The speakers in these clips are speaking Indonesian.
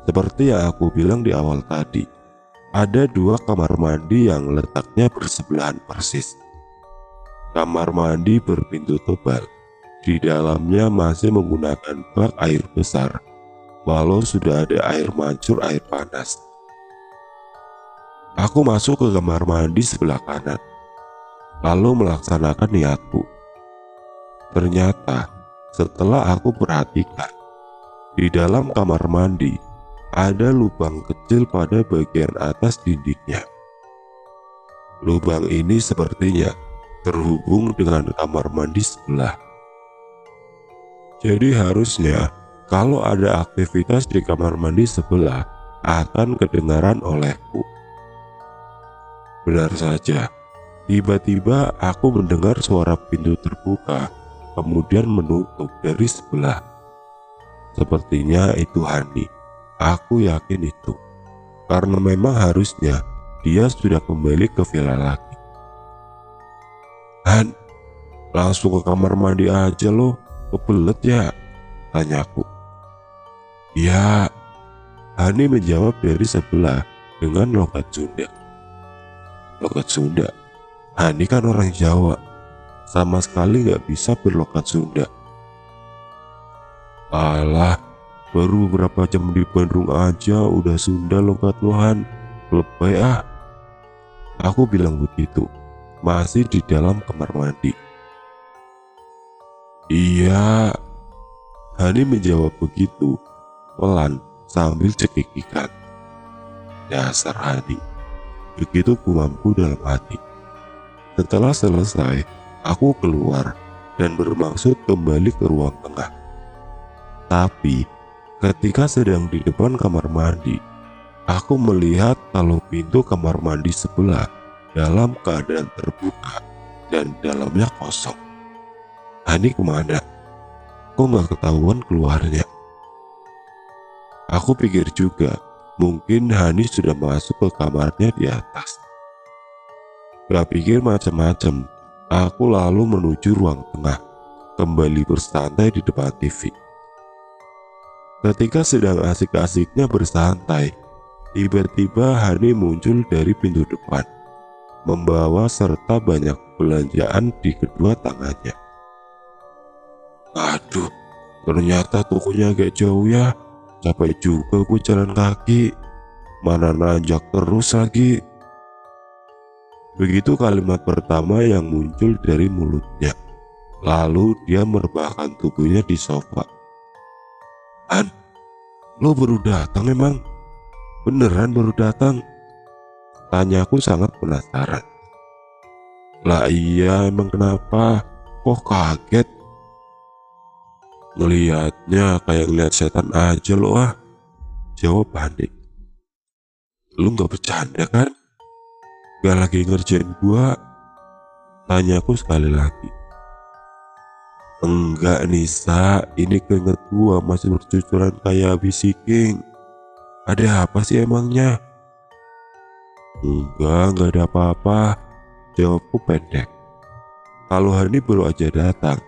Seperti yang aku bilang di awal tadi, ada dua kamar mandi yang letaknya bersebelahan persis. Kamar mandi berpintu tebal, di dalamnya masih menggunakan bak air besar, walau sudah ada air mancur air panas. Aku masuk ke kamar mandi sebelah kanan, lalu melaksanakan niatku. Ternyata setelah aku perhatikan, di dalam kamar mandi ada lubang kecil pada bagian atas dindingnya. Lubang ini sepertinya terhubung dengan kamar mandi sebelah. Jadi harusnya kalau ada aktivitas di kamar mandi sebelah akan kedengaran olehku. Benar saja, tiba-tiba aku mendengar suara pintu terbuka kemudian menutup dari sebelah. Sepertinya itu Hani. Aku yakin itu, karena memang harusnya dia sudah kembali ke villa lagi. Han, langsung ke kamar mandi aja lo, kebelet ya? Tanyaku. Ya, Hani menjawab dari sebelah dengan logat Sunda. Logat Sunda? Hani kan orang Jawa, sama sekali gak bisa berlogat Sunda. Alah, baru beberapa jam di Bandung aja udah Sunda logat lohan, lebay ah. Aku bilang begitu, masih di dalam kamar mandi. Iya, Hani menjawab begitu, pelan sambil cekikikan. Dasar Hani, begitu gumamku dalam hati. Setelah selesai, aku keluar dan bermaksud kembali ke ruang tengah. Tapi ketika sedang di depan kamar mandi, aku melihat kalau pintu kamar mandi sebelah dalam keadaan terbuka dan dalamnya kosong. Hani kemana? Kok gak ketahuan keluarnya? Aku pikir juga mungkin Hani sudah masuk ke kamarnya di atas. Gak pikir macam-macam, aku lalu menuju ruang tengah, kembali bersantai di depan TV. Ketika sedang asik-asiknya bersantai, tiba-tiba Hani muncul dari pintu depan, membawa serta banyak belanjaan di kedua tangannya. Aduh, ternyata tokonya agak jauh ya, capek juga gue jalan kaki, mana nanjak terus lagi. Begitu kalimat pertama yang muncul dari mulutnya, lalu dia merebahkan tubuhnya di sofa. Han, lo baru datang emang? Beneran baru datang? Tanyaku sangat penasaran. Lah iya, emang kenapa? Kok kaget? Ngeliatnya kayak ngeliat setan aja lo ah, jawab Hani. Lu gak bercanda kan? Gak lagi ngerjain gua? Tanyaku sekali lagi. Enggak Nisa, ini keinget gua masih bercucuran kayak bisiking. Ada apa sih emangnya? Enggak ada apa-apa, jawabku pendek. Kalau Hani baru aja datang,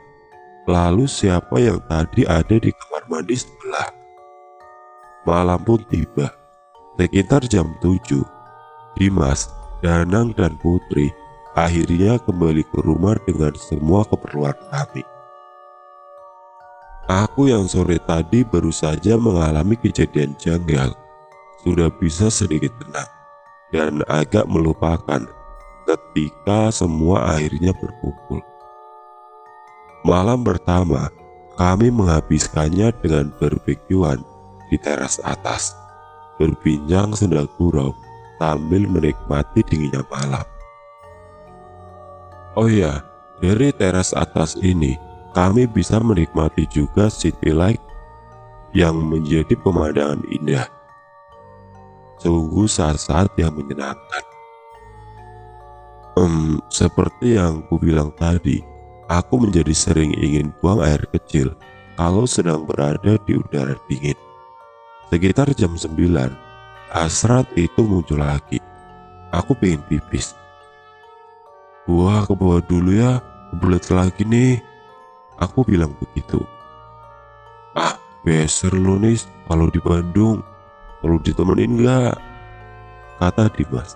lalu siapa yang tadi ada di kamar mandi sebelah? Malam pun tiba, sekitar jam 7. Dimas, Danang dan Putri akhirnya kembali ke rumah dengan semua keperluan kami. Aku yang sore tadi baru saja mengalami kejadian janggal, sudah bisa sedikit tenang dan agak melupakan ketika semua akhirnya berkumpul. Malam pertama, kami menghabiskannya dengan barbekyuan di teras atas, berbincang senda gurau sambil menikmati dinginnya malam. Oh ya, dari teras atas ini, kami bisa menikmati juga city light yang menjadi pemandangan indah. Sungguh saat-saat yang menyenangkan. Seperti yang ku bilang tadi, aku menjadi sering ingin buang air kecil kalau sedang berada di udara dingin. Sekitar jam 9, hasrat itu muncul lagi. Aku pengen pipis. Gua ke bawah dulu ya, kebelet lagi nih. Aku bilang begitu. Ah, beser lu nih kalau di Bandung. Perlu ditemenin nggak? Kata Dimas.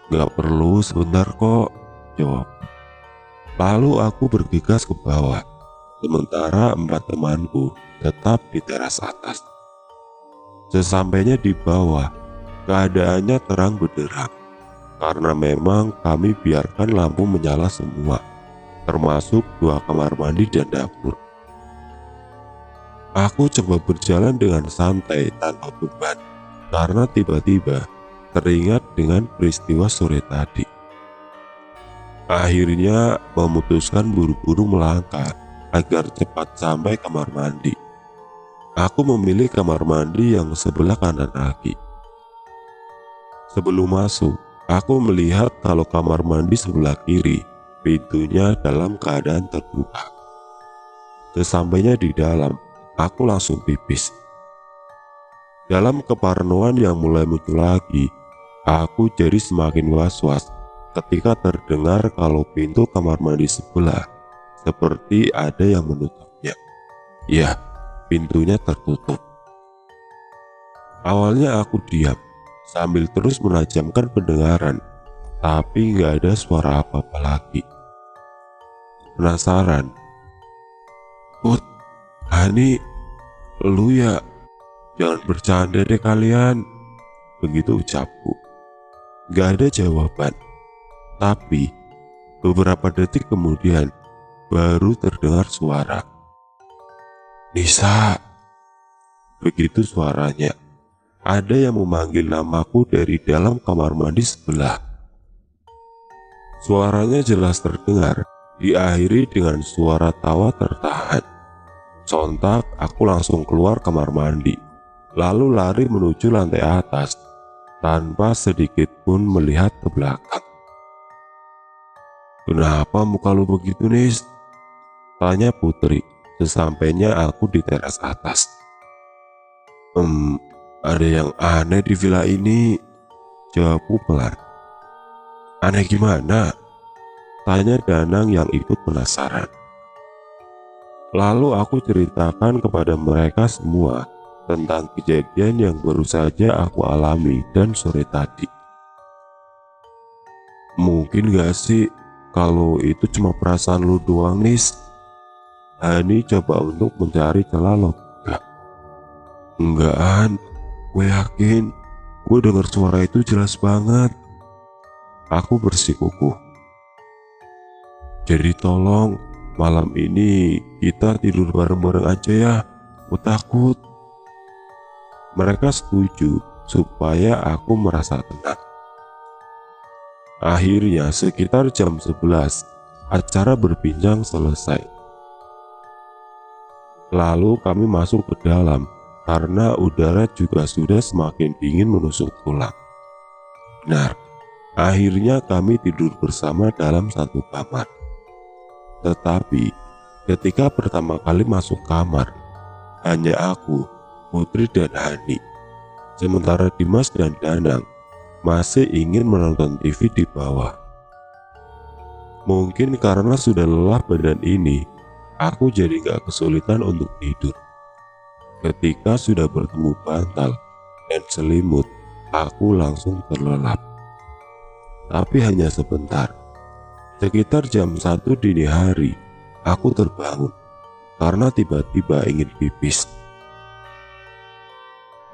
Nggak perlu, sebentar kok, jawab. Lalu aku bergegas ke bawah, sementara 4 temanku tetap di teras atas. Sesampainya di bawah, keadaannya terang benderang karena memang kami biarkan lampu menyala semua, termasuk 2 kamar mandi dan dapur. Aku coba berjalan dengan santai tanpa beban karena tiba-tiba teringat dengan peristiwa sore tadi. Akhirnya memutuskan buru-buru melangkah agar cepat sampai kamar mandi. Aku memilih kamar mandi yang sebelah kanan lagi. Sebelum masuk, aku melihat kalau kamar mandi sebelah kiri pintunya dalam keadaan terbuka. Sesampainya di dalam, aku langsung pipis. Dalam keparnoan yang mulai muncul lagi, aku jadi semakin was-was ketika terdengar kalau pintu kamar mandi sebelah seperti ada yang menutupnya. Ya, pintunya tertutup. Awalnya aku diam sambil terus menajamkan pendengaran, tapi nggak ada suara apa-apa lagi. Penasaran, Put, Hani, lu ya? Jangan bercanda deh kalian. Begitu ucapku. Gak ada jawaban. Tapi beberapa detik kemudian baru terdengar suara. Nisa. Begitu suaranya. Ada yang memanggil namaku dari dalam kamar mandi sebelah. Suaranya jelas terdengar, diakhiri dengan suara tawa tertahan. Sontak aku langsung keluar kamar mandi, lalu lari menuju lantai atas tanpa sedikit pun melihat ke belakang. Kenapa muka lu begitu, Nis? Tanya Putri sesampainya aku di teras atas. Ada yang aneh di villa ini, jawabku pelan. Aneh gimana? Tanya Danang yang ikut penasaran. Lalu aku ceritakan kepada mereka semua tentang kejadian yang baru saja aku alami dan sore tadi. Mungkin gak sih kalau itu cuma perasaan lu doang, Nis? Hani coba untuk mencari celah logika. Enggaan, gue yakin gue dengar suara itu jelas banget. Aku bersikukuh. Jadi tolong malam ini kita tidur bareng-bareng aja ya, gue takut. Mereka setuju supaya aku merasa tenang. Akhirnya sekitar jam 11, acara berbincang selesai. Lalu kami masuk ke dalam karena udara juga sudah semakin dingin menusuk tulang. Benar, akhirnya kami tidur bersama dalam satu kamar. Tetapi ketika pertama kali masuk kamar, hanya aku, Putri dan Hani. Sementara Dimas dan Danang masih ingin menonton TV di bawah. Mungkin karena sudah lelah badan ini, aku jadi gak kesulitan untuk tidur. Ketika sudah bertemu bantal dan selimut, aku langsung terlelap. Tapi hanya sebentar. Sekitar jam 1 dini hari, aku terbangun karena tiba-tiba ingin pipis.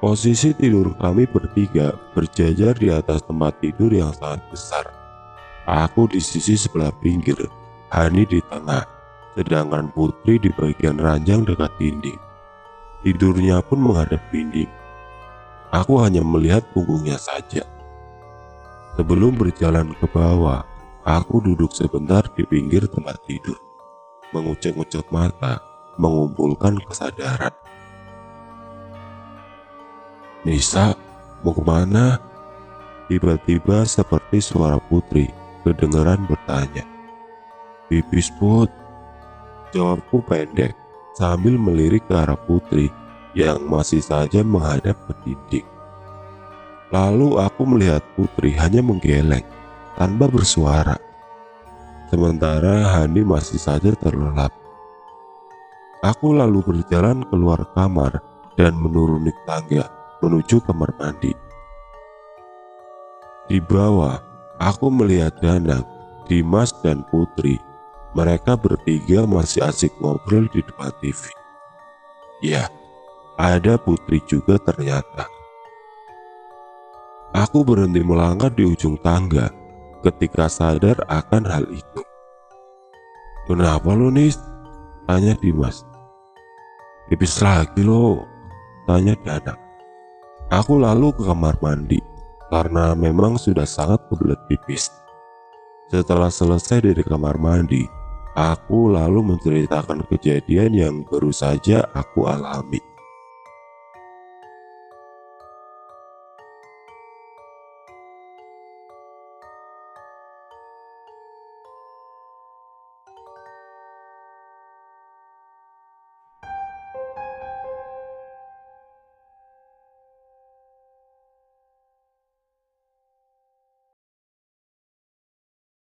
Posisi tidur kami bertiga berjajar di atas tempat tidur yang sangat besar. Aku di sisi sebelah pinggir, Hani di tengah, sedangkan Putri di bagian ranjang dekat dinding. Tidurnya pun menghadap dinding. Aku hanya melihat punggungnya saja. Sebelum berjalan ke bawah, aku duduk sebentar di pinggir tempat tidur, mengucek-ngucek mata, mengumpulkan kesadaran. Nisa, mau kemana? Tiba-tiba seperti suara Putri kedengaran bertanya. Pipis, Put. Jawabku pendek sambil melirik ke arah Putri yang masih saja menghadap ke dinding. Lalu aku melihat Putri hanya menggeleng tanpa bersuara. Sementara Hani masih saja terlelap. Aku lalu berjalan keluar kamar dan menuruni tangga menuju kamar mandi. Di bawah, aku melihat Danang, Dimas, dan Putri. Mereka bertiga masih asik ngobrol di depan TV. Ya, ada Putri juga ternyata. Aku berhenti melangkah di ujung tangga ketika sadar akan hal itu. "Kenapa lo, Nis?" tanya Dimas. "Pipis lagi lo," tanya Danang. Aku lalu ke kamar mandi karena memang sudah sangat kebelet pipis. Setelah selesai dari kamar mandi, aku lalu menceritakan kejadian yang baru saja aku alami.